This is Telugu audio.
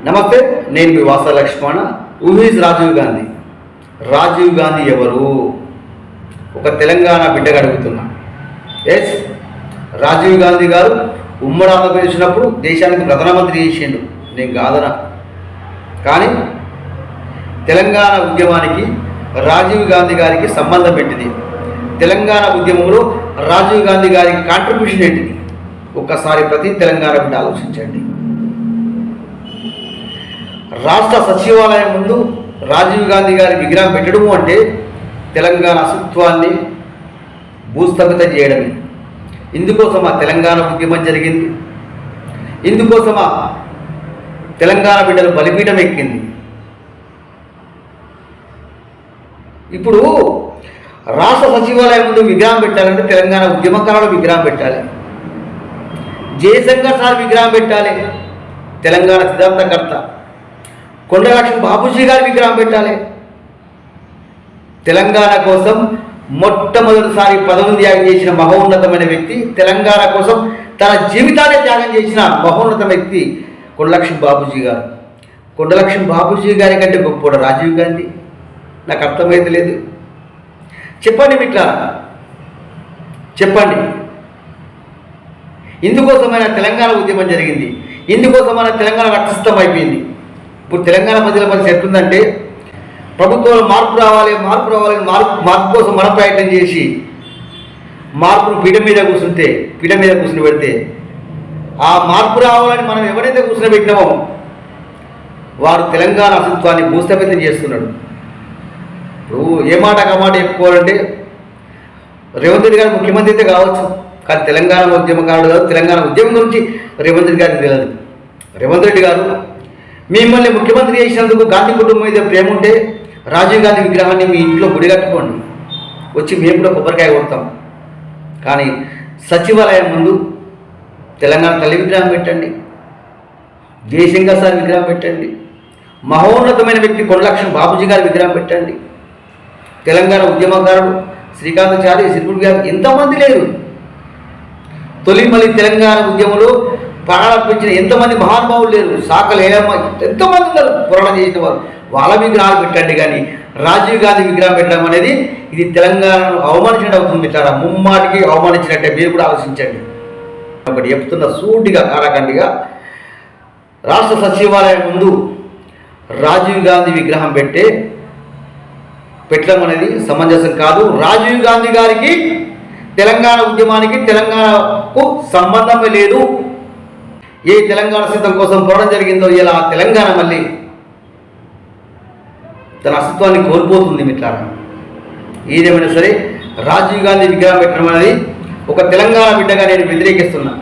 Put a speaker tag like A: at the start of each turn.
A: నమస్తే, నేను మీ వాస లక్ష్మణ. Who is Rajiv Gandhi? రాజీవ్ గాంధీ ఎవరు? ఒక తెలంగాణ బిడ్డగా అడుగుతున్నా. ఎస్, రాజీవ్ గాంధీ గారు ఉమ్మడి ఆంధ్రప్రదేశ్ ఉన్నప్పుడు దేశానికి ప్రధానమంత్రి చేసిండు, నేను కాదనా. కానీ తెలంగాణ ఉద్యమానికి రాజీవ్ గాంధీ గారికి సంబంధం పెట్టింది. తెలంగాణ ఉద్యమంలో రాజీవ్ గాంధీ గారి కాంట్రిబ్యూషన్ ఏంటిది? ఒక్కసారి ప్రతి తెలంగాణ బిడ్డ ఆలోచించండి. రాష్ట్ర సచివాలయం ముందు రాజీవ్ గాంధీ గారి విగ్రహం పెట్టడము అంటే తెలంగాణ అస్తిత్వాన్ని భూస్థాపితం చేయడమే. ఇందుకోసం ఆ తెలంగాణ ఉద్యమం జరిగింది. ఇందుకోసం ఆ తెలంగాణ బిడ్డలు బలిపీఠం ఎక్కింది. ఇప్పుడు రాష్ట్ర సచివాలయం ముందు విగ్రహం పెట్టాలంటే తెలంగాణ ఉద్యమకారులు విగ్రహం పెట్టాలి. జయశంకర్ సార్ విగ్రహం పెట్టాలి. తెలంగాణ సిద్ధాంతకర్త కొండలక్ష్మి బాపూజీ గారి విగ్రహం పెట్టాలి. తెలంగాణ కోసం మొట్టమొదటిసారి పదవిని త్యాగం చేసిన మహోన్నతమైన వ్యక్తి, తెలంగాణ కోసం తన జీవితాన్ని త్యాగం చేసిన మహోన్నత వ్యక్తి కొండలక్ష్మి బాపూజీ గారు. కొండలక్ష్మి బాపూజీ గారి కంటే గొప్ప రాజీవ్ గాంధీ? నాకు అర్థమైతే లేదు. చెప్పండి మిట్లా, చెప్పండి. ఇందుకోసమైన తెలంగాణ ఉద్యమం జరిగింది. ఇందుకోసమైన తెలంగాణ రక్తసిద్ధం అయిపోయింది. ఇప్పుడు తెలంగాణ ప్రజల పరిస్థితి ఎట్లుందంటే, ప్రభుత్వంలో మార్పు రావాలి మార్పు కోసం మన ప్రయత్నం చేసి మార్పును పీఠ మీద కూర్చుని పెడితే ఆ మార్పు రావాలని మనం ఎవరైతే కూర్చుని పెట్టినామో వారు తెలంగాణ అస్తిత్వాన్ని భూస్థాపితం చేస్తున్నాడు. ఇప్పుడు ఏ మాట కమాట చెప్పుకోవాలంటే రేవంత్ రెడ్డి గారు ముఖ్యమంత్రి అయితే కావచ్చు, కానీ తెలంగాణ ఉద్యమకారుడు కాదు. తెలంగాణ ఉద్యమం గురించి రేవంత్ రెడ్డి గారికి తెలియదు. రేవంత్ రెడ్డి గారు మిమ్మల్ని ముఖ్యమంత్రి చేసినందుకు గాంధీ కుటుంబం మీద ప్రేమ ఉంటే రాజీవ్ గాంధీ విగ్రహాన్ని మీ ఇంట్లో గుడి కట్టుకోండి, వచ్చి మేము కూడా కొబ్బరికాయ కొడతాం. కానీ సచివాలయం ముందు తెలంగాణ తల్లి విగ్రహం పెట్టండి, జయశంకర్ సార్ విగ్రహం పెట్టండి, మహోన్నతమైన వ్యక్తి కొండలక్ష్మి బాపూజీ గారి విగ్రహం పెట్టండి. తెలంగాణ ఉద్యమకారుడు శ్రీకాంతాచారి, సిరిపుడి గారు ఎంతమంది లేరు? తొలిమలి తెలంగాణ ఉద్యమంలో ప్రాణార్పించిన ఎంతమంది మహానుభావులు లేరు? సాకలేనమ్మ ఎంతమంది ఉన్నారు పోరాటం చేసిన వారు. వాళ్ళ విగ్రహాలు పెట్టండి. కానీ రాజీవ్ గాంధీ విగ్రహం పెట్టడం అనేది ఇది తెలంగాణను అవమానించినట్టు అవుతుంది. చాలా ముమ్మాటికి అవమానించినట్టే. మీరు కూడా ఆలోచించండి. ఒకటి చెప్తున్న సూటిగా కారకండిగా, రాష్ట్ర సచివాలయం ముందు రాజీవ్ గాంధీ విగ్రహం పెట్టడం అనేది సమంజసం కాదు. రాజీవ్ గాంధీ గారికి తెలంగాణ ఉద్యమానికి తెలంగాణకు సంబంధమే లేదు. ఏ తెలంగాణ సిద్ధం కోసం పోవడం జరిగిందో ఇలా తెలంగాణ మళ్ళీ తన అస్తిత్వాన్ని కోల్పోతుంది. మిత్రులారా, ఏదేమైనా సరే రాజీవ్ గాంధీ విగ్రహం పెట్టడం అనేది ఒక తెలంగాణ బిడ్డగా నేను వ్యతిరేకిస్తున్నా.